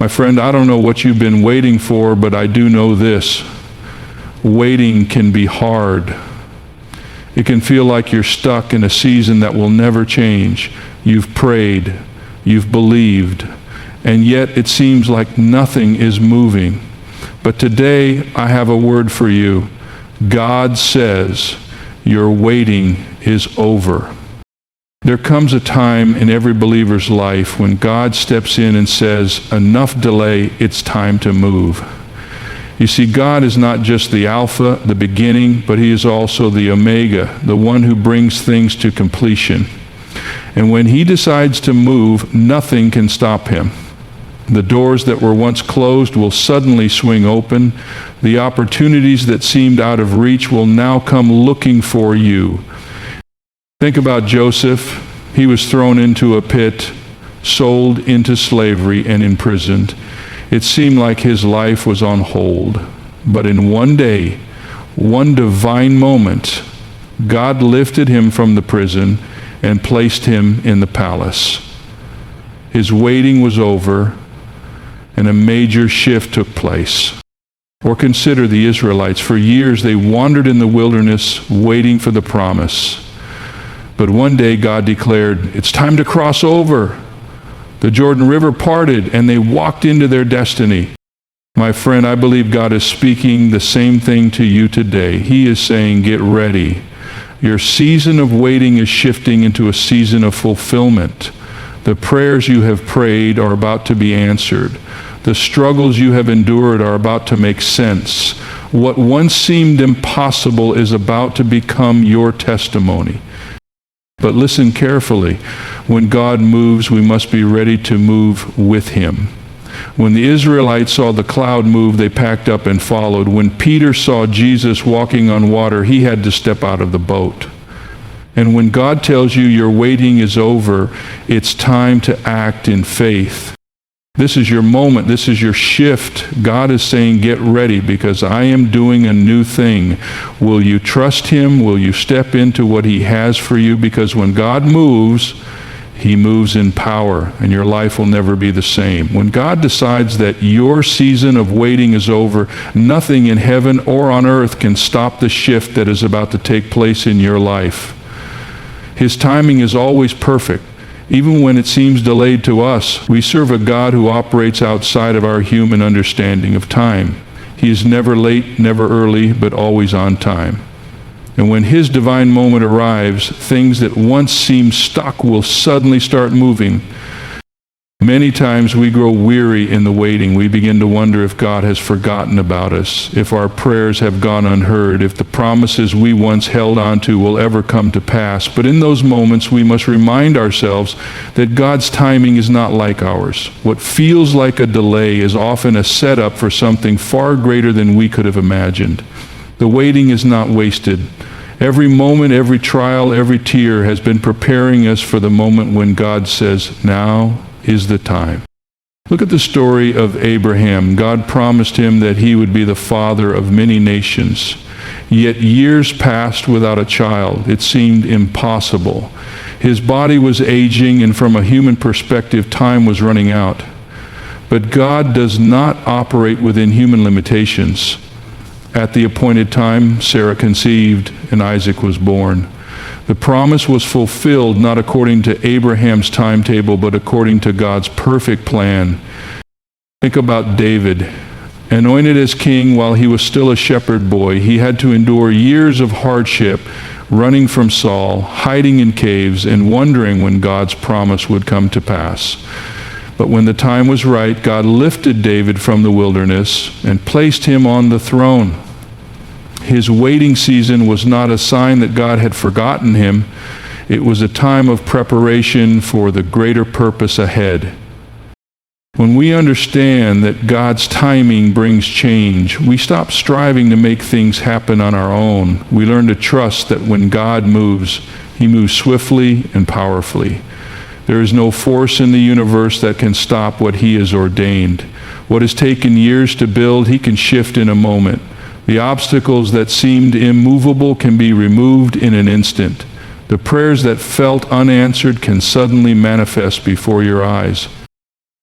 My friend, I don't know what you've been waiting for, but I do know this. Waiting can be hard. It can feel like you're stuck in a season that will never change. You've prayed, you've believed, and yet it seems like nothing is moving. But today, I have a word for you. God says your waiting is over. There comes a time in every believer's life when God steps in and says, enough delay, it's time to move. You see, God is not just the Alpha, the beginning, but He is also the Omega, the one who brings things to completion. And when He decides to move, nothing can stop Him. The doors that were once closed will suddenly swing open. The opportunities that seemed out of reach will now come looking for you. Think about Joseph. He was thrown into a pit, sold into slavery, and imprisoned. It seemed like his life was on hold. But in one day, one divine moment, God lifted him from the prison and placed him in the palace. His waiting was over, and a major shift took place. Or consider the Israelites. For years they wandered in the wilderness waiting for the promise. But one day God declared, it's time to cross over. The Jordan River parted and they walked into their destiny. My friend, I believe God is speaking the same thing to you today. He is saying, get ready. Your season of waiting is shifting into a season of fulfillment. The prayers you have prayed are about to be answered. The struggles you have endured are about to make sense. What once seemed impossible is about to become your testimony. But listen carefully. When God moves, we must be ready to move with Him. When the Israelites saw the cloud move, they packed up and followed. When Peter saw Jesus walking on water, he had to step out of the boat. And when God tells you your waiting is over, it's time to act in faith. This is your moment. This is your shift. God is saying, get ready because I am doing a new thing. Will you trust Him? Will you step into what He has for you? Because when God moves, He moves in power and your life will never be the same. When God decides that your season of waiting is over, nothing in heaven or on earth can stop the shift that is about to take place in your life. His timing is always perfect. Even when it seems delayed to us, we serve a God who operates outside of our human understanding of time. He is never late, never early, but always on time. And when His divine moment arrives, things that once seemed stuck will suddenly start moving. Many times we grow weary in the waiting. We begin to wonder if God has forgotten about us, if our prayers have gone unheard, if the promises we once held on to will ever come to pass. But in those moments, we must remind ourselves that God's timing is not like ours. What feels like a delay is often a setup for something far greater than we could have imagined. The waiting is not wasted. Every moment, every trial, every tear has been preparing us for the moment when God says, now is the time. Look at the story of Abraham. God promised him that he would be the father of many nations. Yet years passed without a child. It seemed impossible. His body was aging, and from a human perspective, time was running out. But God does not operate within human limitations. At the appointed time, Sarah conceived, and Isaac was born. The promise was fulfilled not according to Abraham's timetable, but according to God's perfect plan. Think about David. Anointed as king while he was still a shepherd boy, he had to endure years of hardship, running from Saul, hiding in caves, and wondering when God's promise would come to pass. But when the time was right, God lifted David from the wilderness and placed him on the throne. His waiting season was not a sign that God had forgotten him. It was a time of preparation for the greater purpose ahead. When we understand that God's timing brings change, we stop striving to make things happen on our own. We learn to trust that when God moves, He moves swiftly and powerfully. There is no force in the universe that can stop what He has ordained. What has taken years to build, He can shift in a moment. The obstacles that seemed immovable can be removed in an instant. The prayers that felt unanswered can suddenly manifest before your eyes.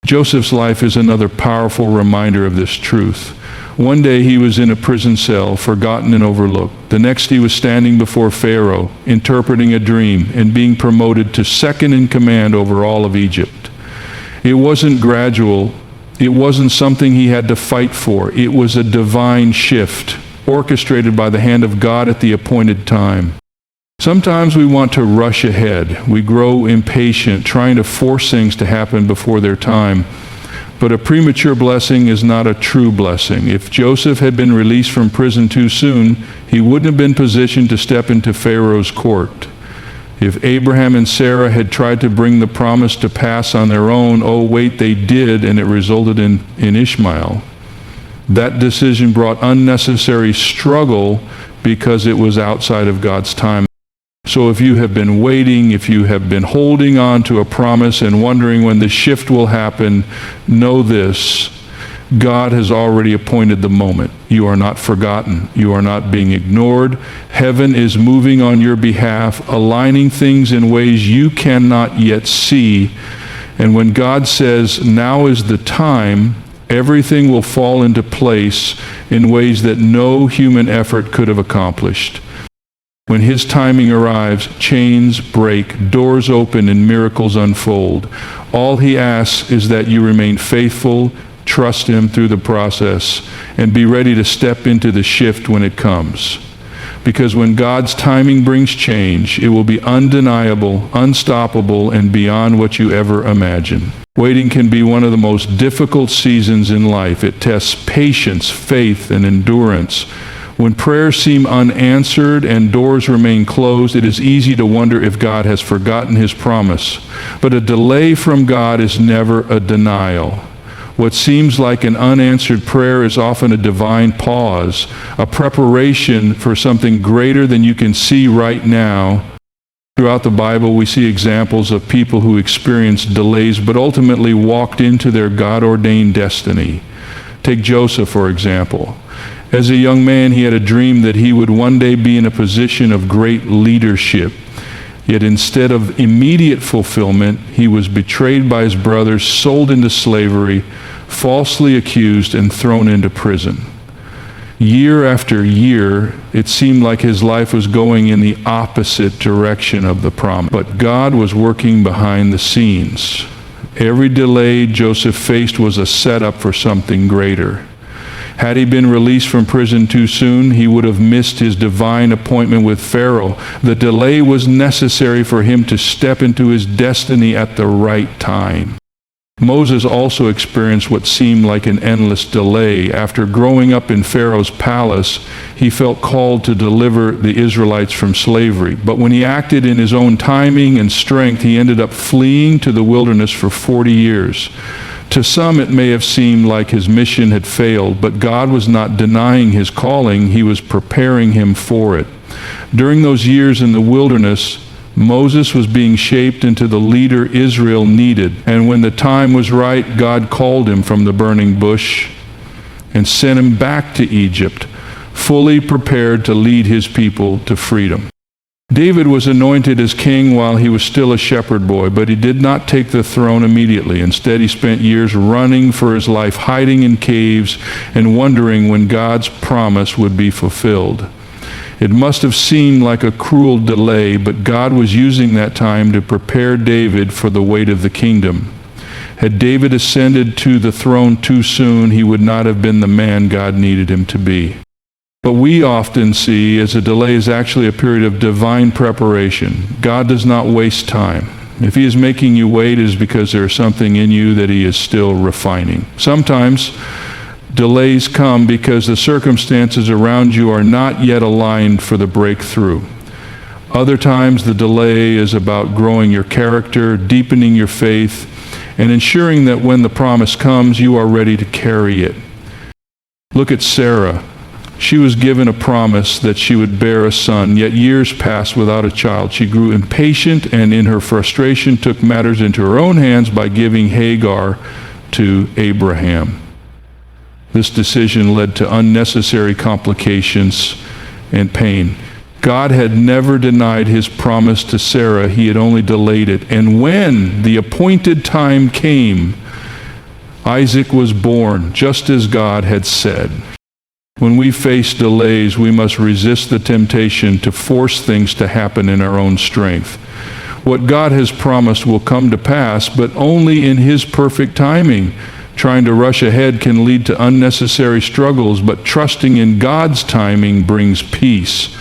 Joseph's life is another powerful reminder of this truth. One day he was in a prison cell, forgotten and overlooked. The next he was standing before Pharaoh, interpreting a dream and being promoted to second in command over all of Egypt. It wasn't gradual. It wasn't something he had to fight for. It was a divine shift, orchestrated by the hand of God at the appointed time. Sometimes we want to rush ahead. We grow impatient, trying to force things to happen before their time. But a premature blessing is not a true blessing. If Joseph had been released from prison too soon, he wouldn't have been positioned to step into Pharaoh's court. If Abraham and Sarah had tried to bring the promise to pass on their own, oh wait, they did, and it resulted in Ishmael. That decision brought unnecessary struggle because it was outside of God's time. So if you have been waiting, if you have been holding on to a promise and wondering when the shift will happen, know this: God has already appointed the moment. You are not forgotten. You are not being ignored. Heaven is moving on your behalf, aligning things in ways you cannot yet see. And when God says, now is the time, everything will fall into place in ways that no human effort could have accomplished. When His timing arrives, chains break, doors open, and miracles unfold. All He asks is that you remain faithful, trust Him through the process, and be ready to step into the shift when it comes. Because when God's timing brings change, it will be undeniable, unstoppable, and beyond what you ever imagine. Waiting can be one of the most difficult seasons in life. It tests patience, faith, and endurance. When prayers seem unanswered and doors remain closed, it is easy to wonder if God has forgotten His promise. But a delay from God is never a denial. What seems like an unanswered prayer is often a divine pause, a preparation for something greater than you can see right now. Throughout the Bible, we see examples of people who experienced delays but ultimately walked into their God-ordained destiny. Take Joseph, for example. As a young man, he had a dream that he would one day be in a position of great leadership. Yet instead of immediate fulfillment, he was betrayed by his brothers, sold into slavery, falsely accused, and thrown into prison. Year after year, it seemed like his life was going in the opposite direction of the promise. But God was working behind the scenes. Every delay Joseph faced was a setup for something greater. Had he been released from prison too soon, he would have missed his divine appointment with Pharaoh. The delay was necessary for him to step into his destiny at the right time. Moses also experienced what seemed like an endless delay. After growing up in Pharaoh's palace, he felt called to deliver the Israelites from slavery. But when he acted in his own timing and strength, he ended up fleeing to the wilderness for 40 years. To some, it may have seemed like his mission had failed, but God was not denying his calling. He was preparing him for it. During those years in the wilderness, Moses was being shaped into the leader Israel needed. And when the time was right, God called him from the burning bush and sent him back to Egypt, fully prepared to lead his people to freedom. David was anointed as king while he was still a shepherd boy, but he did not take the throne immediately. Instead, he spent years running for his life, hiding in caves, and wondering when God's promise would be fulfilled. It must have seemed like a cruel delay, but God was using that time to prepare David for the weight of the kingdom. Had David ascended to the throne too soon, he would not have been the man God needed him to be. What we often see as a delay is actually a period of divine preparation. God does not waste time. If He is making you wait, it is because there is something in you that He is still refining. Sometimes delays come because the circumstances around you are not yet aligned for the breakthrough. Other times the delay is about growing your character, deepening your faith, and ensuring that when the promise comes, you are ready to carry it. Look at Sarah. She was given a promise that she would bear a son, yet years passed without a child. She grew impatient and in her frustration took matters into her own hands by giving Hagar to Abraham. This decision led to unnecessary complications and pain. God had never denied His promise to Sarah. He had only delayed it. And when the appointed time came, Isaac was born just as God had said. When we face delays, we must resist the temptation to force things to happen in our own strength. What God has promised will come to pass, but only in His perfect timing. Trying to rush ahead can lead to unnecessary struggles, but trusting in God's timing brings peace.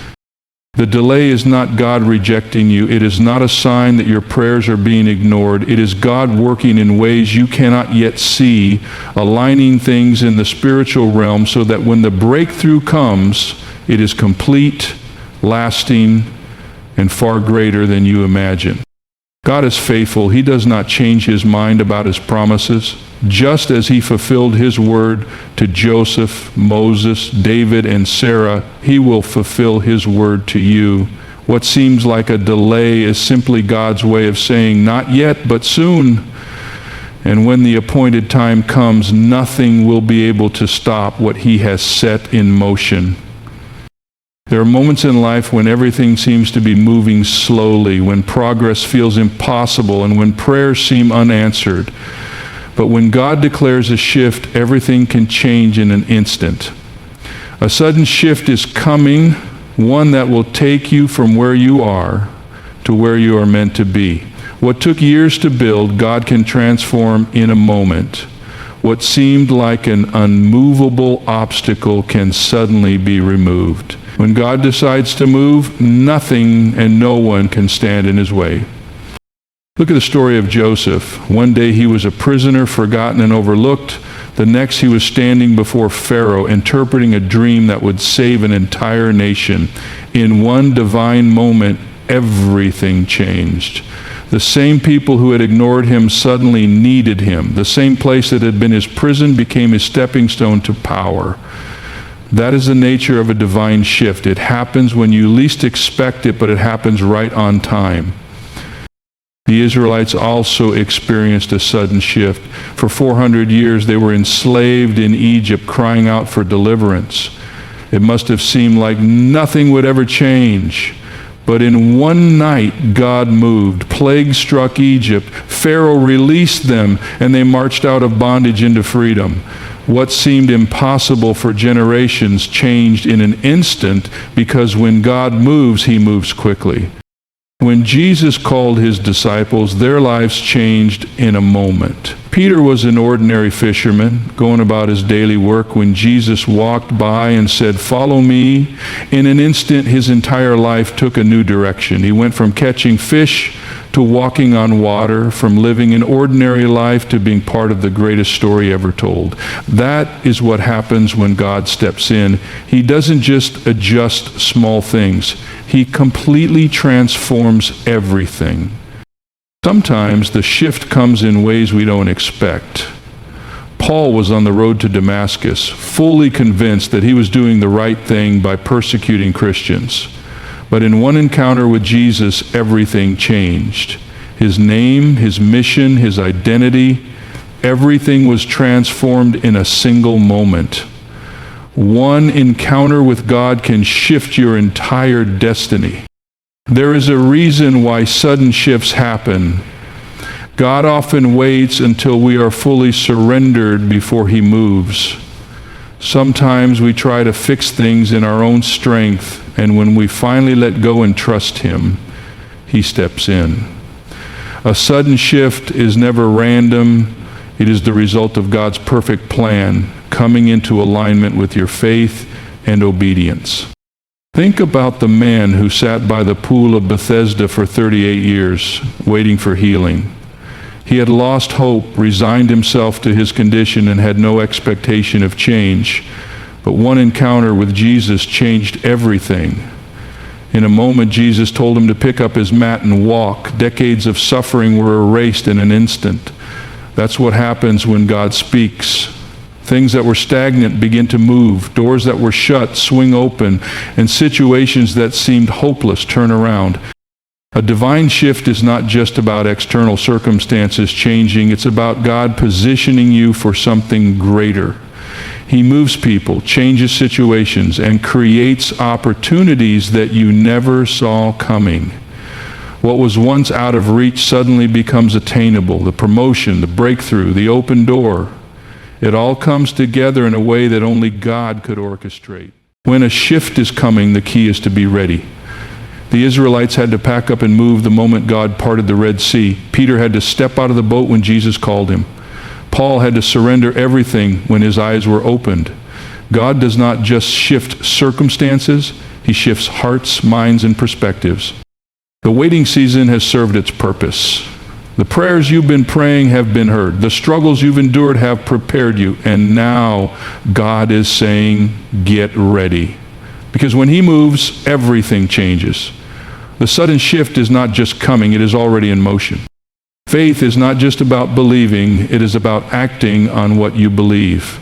The delay is not God rejecting you. It is not a sign that your prayers are being ignored. It is God working in ways you cannot yet see, aligning things in the spiritual realm so that when the breakthrough comes, it is complete, lasting, and far greater than you imagine. God is faithful. He does not change His mind about His promises. Just as He fulfilled His word to Joseph, Moses, David, and Sarah, He will fulfill His word to you. What seems like a delay is simply God's way of saying, not yet, but soon. And when the appointed time comes, nothing will be able to stop what He has set in motion. There are moments in life when everything seems to be moving slowly, when progress feels impossible, and when prayers seem unanswered. But when God declares a shift, everything can change in an instant. A sudden shift is coming, one that will take you from where you are to where you are meant to be. What took years to build, God can transform in a moment. What seemed like an unmovable obstacle can suddenly be removed. When God decides to move, nothing and no one can stand in His way. Look at the story of Joseph. One day he was a prisoner, forgotten and overlooked. The next he was standing before Pharaoh, interpreting a dream that would save an entire nation. In one divine moment, everything changed. The same people who had ignored him suddenly needed him. The same place that had been his prison became his stepping stone to power. That is the nature of a divine shift. It happens when you least expect it, but it happens right on time. The Israelites also experienced a sudden shift. For 400 years they were enslaved in Egypt, crying out for deliverance. It must have seemed like nothing would ever change. But in one night, God moved. Plague struck Egypt. Pharaoh released them, and they marched out of bondage into freedom. What seemed impossible for generations changed in an instant, because when God moves, He moves quickly. When Jesus called His disciples, their lives changed in a moment. Peter was an ordinary fisherman, going about his daily work when Jesus walked by and said, "Follow me." In an instant, his entire life took a new direction. He went from catching fish to walking on water, from living an ordinary life to being part of the greatest story ever told. That is what happens when God steps in. He doesn't just adjust small things. He completely transforms everything. Sometimes the shift comes in ways we don't expect. Paul was on the road to Damascus, fully convinced that he was doing the right thing by persecuting Christians. But in one encounter with Jesus, everything changed. His name, his mission, his identity, everything was transformed in a single moment. One encounter with God can shift your entire destiny. There is a reason why sudden shifts happen. God often waits until we are fully surrendered before He moves. Sometimes we try to fix things in our own strength, and when we finally let go and trust Him, He steps in. A sudden shift is never random. It is the result of God's perfect plan coming into alignment with your faith and obedience. Think about the man who sat by the pool of Bethesda for 38 years, waiting for healing. He had lost hope, resigned himself to his condition, and had no expectation of change. But one encounter with Jesus changed everything. In a moment, Jesus told him to pick up his mat and walk. Decades of suffering were erased in an instant. That's what happens when God speaks. Things that were stagnant begin to move. Doors that were shut swing open, and situations that seemed hopeless turn around. A divine shift is not just about external circumstances changing. It's about God positioning you for something greater. He moves people, changes situations, and creates opportunities that you never saw coming. What was once out of reach suddenly becomes attainable. The promotion, the breakthrough, the open door. It all comes together in a way that only God could orchestrate. When a shift is coming, the key is to be ready. The Israelites had to pack up and move the moment God parted the Red Sea. Peter had to step out of the boat when Jesus called him. Paul had to surrender everything when his eyes were opened. God does not just shift circumstances, he shifts hearts, minds, and perspectives. The waiting season has served its purpose. The prayers you've been praying have been heard. The struggles you've endured have prepared you. And now God is saying, get ready. Because when he moves, everything changes. The sudden shift is not just coming, it is already in motion. Faith is not just about believing, it is about acting on what you believe.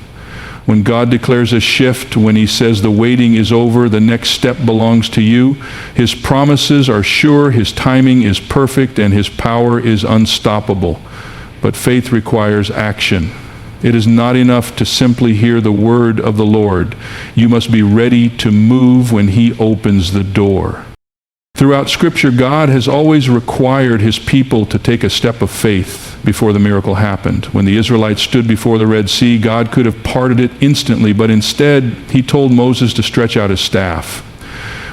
When God declares a shift, when he says the waiting is over, the next step belongs to you, his promises are sure, his timing is perfect, and his power is unstoppable. But faith requires action. It is not enough to simply hear the word of the Lord. You must be ready to move when he opens the door. Throughout Scripture, God has always required his people to take a step of faith before the miracle happened. When the Israelites stood before the Red Sea, God could have parted it instantly, but instead, he told Moses to stretch out his staff.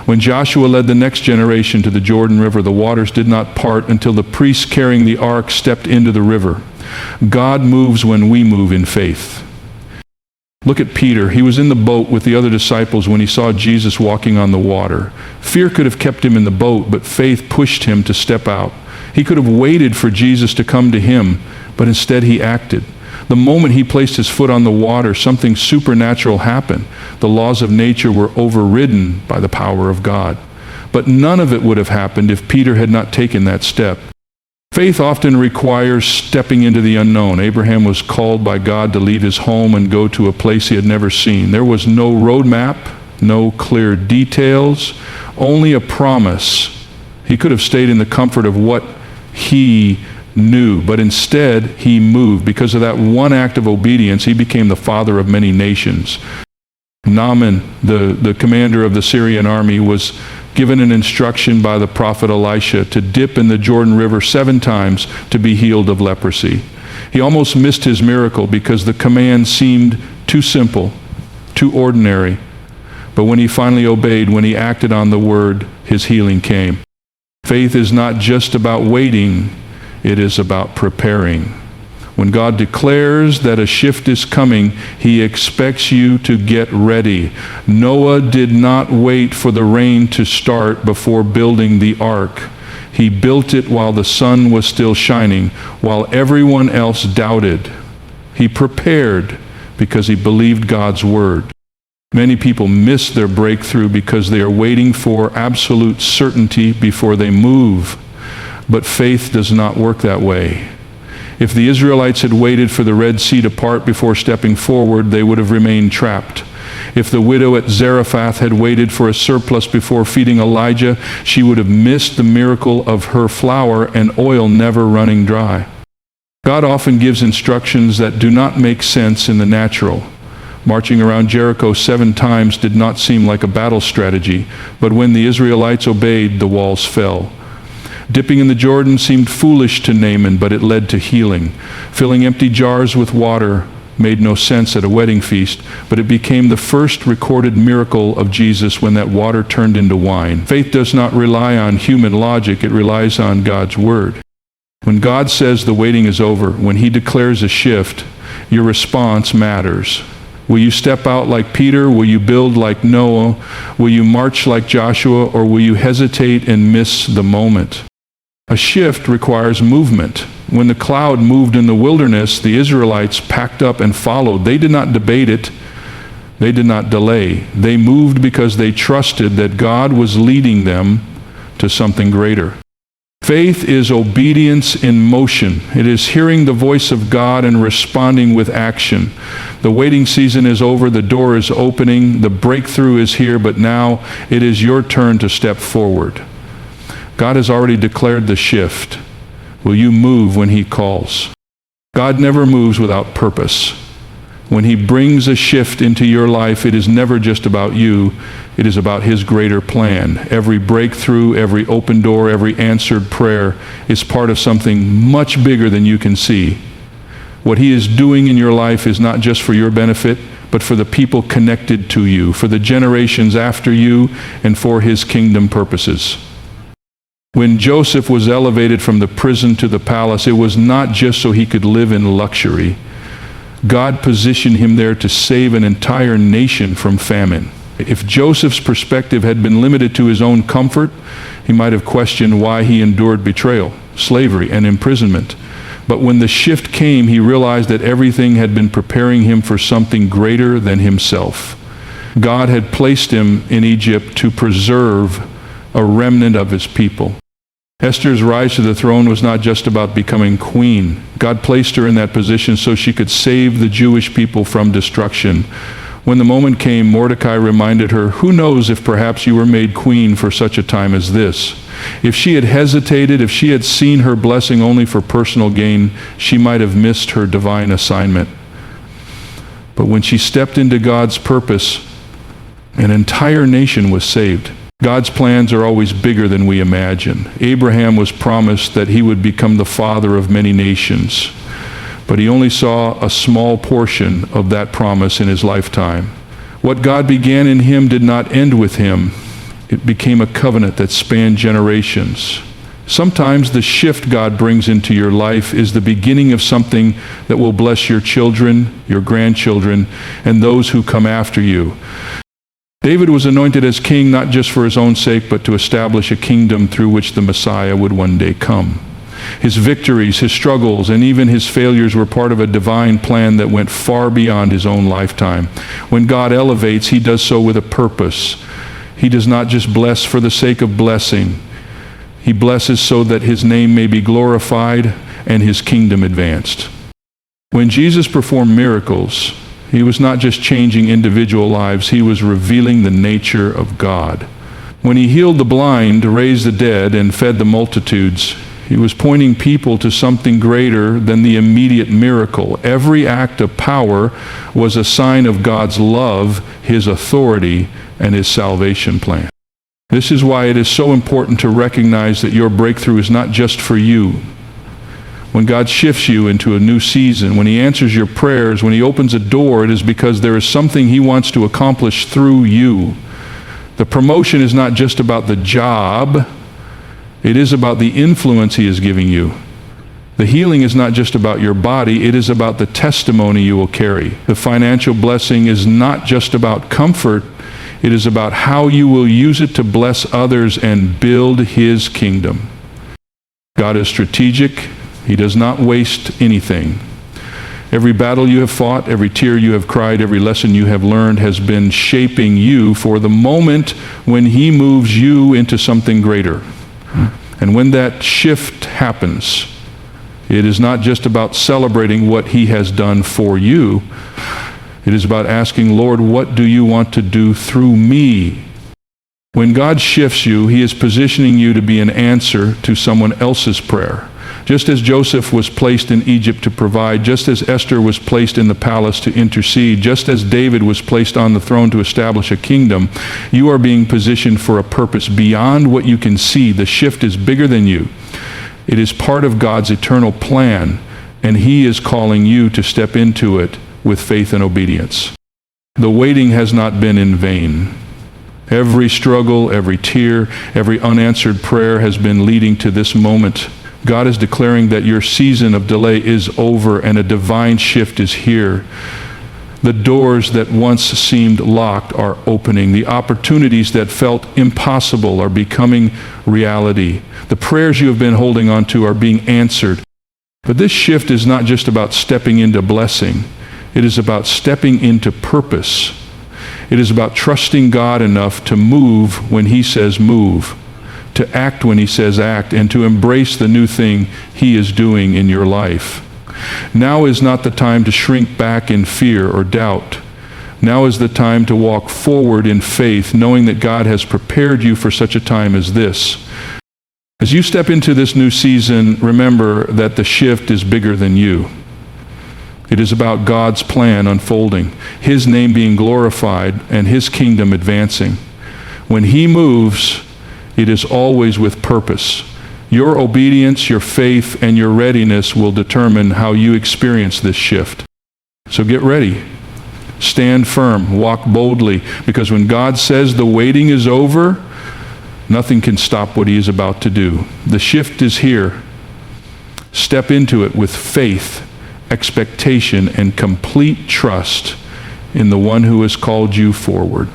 When Joshua led the next generation to the Jordan River, the waters did not part until the priests carrying the ark stepped into the river. God moves when we move in faith. Look at Peter. He was in the boat with the other disciples when he saw Jesus walking on the water. Fear could have kept him in the boat, but faith pushed him to step out. He could have waited for Jesus to come to him, but instead he acted. The moment he placed his foot on the water, something supernatural happened. The laws of nature were overridden by the power of God. But none of it would have happened if Peter had not taken that step. Faith often requires stepping into the unknown. Abraham was called by God to leave his home and go to a place he had never seen. There was no roadmap, no clear details, only a promise. He could have stayed in the comfort of what he knew, but instead he moved. Because of that one act of obedience, he became the father of many nations. Naaman, the commander of the Syrian army, was given an instruction by the prophet Elisha to dip in the Jordan River 7 times to be healed of leprosy. He almost missed his miracle because the command seemed too simple, too ordinary. But when he finally obeyed, when he acted on the word, his healing came. Faith is not just about waiting, it is about preparing. When God declares that a shift is coming, he expects you to get ready. Noah did not wait for the rain to start before building the ark. He built it while the sun was still shining, while everyone else doubted. He prepared because he believed God's word. Many people miss their breakthrough because they are waiting for absolute certainty before they move. But faith does not work that way. If the Israelites had waited for the Red Sea to part before stepping forward, they would have remained trapped. If the widow at Zarephath had waited for a surplus before feeding Elijah, she would have missed the miracle of her flour and oil never running dry. God often gives instructions that do not make sense in the natural. Marching around Jericho 7 times did not seem like a battle strategy, but when the Israelites obeyed, the walls fell. Dipping in the Jordan seemed foolish to Naaman, but it led to healing. Filling empty jars with water made no sense at a wedding feast, but it became the first recorded miracle of Jesus when that water turned into wine. Faith does not rely on human logic, it relies on God's word. When God says the waiting is over, when he declares a shift, your response matters. Will you step out like Peter? Will you build like Noah? Will you march like Joshua? Or will you hesitate and miss the moment? A shift requires movement. When the cloud moved in the wilderness, the Israelites packed up and followed. They did not debate it. They did not delay. They moved because they trusted that God was leading them to something greater. Faith is obedience in motion. It is hearing the voice of God and responding with action. The waiting season is over. The door is opening. The breakthrough is here, but now it is your turn to step forward. God has already declared the shift. Will you move when he calls? God never moves without purpose. When he brings a shift into your life, it is never just about you. It is about his greater plan. Every breakthrough, every open door, every answered prayer is part of something much bigger than you can see. What he is doing in your life is not just for your benefit, but for the people connected to you, for the generations after you, and for his kingdom purposes. When Joseph was elevated from the prison to the palace, it was not just so he could live in luxury. God positioned him there to save an entire nation from famine. If Joseph's perspective had been limited to his own comfort, he might have questioned why he endured betrayal, slavery, and imprisonment. But when the shift came, he realized that everything had been preparing him for something greater than himself. God had placed him in Egypt to preserve a remnant of his people. Esther's rise to the throne was not just about becoming queen. God placed her in that position so she could save the Jewish people from destruction. When the moment came, Mordecai reminded her, "Who knows if perhaps you were made queen for such a time as this?" If she had hesitated, if she had seen her blessing only for personal gain, she might have missed her divine assignment. But when she stepped into God's purpose, an entire nation was saved. God's plans are always bigger than we imagine. Abraham was promised that he would become the father of many nations, but he only saw a small portion of that promise in his lifetime. What God began in him did not end with him. It became a covenant that spanned generations. Sometimes the shift God brings into your life is the beginning of something that will bless your children, your grandchildren, and those who come after you. David was anointed as king not just for his own sake, but to establish a kingdom through which the Messiah would one day come. His victories, his struggles, and even his failures were part of a divine plan that went far beyond his own lifetime. When God elevates, he does so with a purpose. He does not just bless for the sake of blessing. He blesses so that his name may be glorified and his kingdom advanced. When Jesus performed miracles, he was not just changing individual lives, he was revealing the nature of God. When he healed the blind, raised the dead, and fed the multitudes, he was pointing people to something greater than the immediate miracle. Every act of power was a sign of God's love, his authority, and his salvation plan. This is why it is so important to recognize that your breakthrough is not just for you. When God shifts you into a new season, when he answers your prayers, when he opens a door, it is because there is something he wants to accomplish through you. The promotion is not just about the job. It is about the influence he is giving you. The healing is not just about your body. It is about the testimony you will carry. The financial blessing is not just about comfort. It is about how you will use it to bless others and build his kingdom. God is strategic. He does not waste anything. Every battle you have fought, every tear you have cried, every lesson you have learned has been shaping you for the moment when he moves you into something greater. And when that shift happens, it is not just about celebrating what he has done for you. It is about asking, Lord, what do you want to do through me? When God shifts you, he is positioning you to be an answer to someone else's prayer. Just as Joseph was placed in Egypt to provide, just as Esther was placed in the palace to intercede, just as David was placed on the throne to establish a kingdom, you are being positioned for a purpose beyond what you can see. The shift is bigger than you. It is part of God's eternal plan, and he is calling you to step into it with faith and obedience. The waiting has not been in vain. Every struggle, every tear, every unanswered prayer has been leading to this moment. God is declaring that your season of delay is over and a divine shift is here. The doors that once seemed locked are opening. The opportunities that felt impossible are becoming reality. The prayers you have been holding on to are being answered. But this shift is not just about stepping into blessing. It is about stepping into purpose. It is about trusting God enough to move when he says move, to act when he says act, and to embrace the new thing he is doing in your life. Now is not the time to shrink back in fear or doubt. Now is the time to walk forward in faith, knowing that God has prepared you for such a time as this. As you step into this new season, remember that the shift is bigger than you. It is about God's plan unfolding, his name being glorified, and his kingdom advancing. When he moves, it is always with purpose. Your obedience, your faith, and your readiness will determine how you experience this shift. So get ready. Stand firm. Walk boldly. Because when God says the waiting is over, nothing can stop what he is about to do. The shift is here. Step into it with faith, expectation, and complete trust in the one who has called you forward.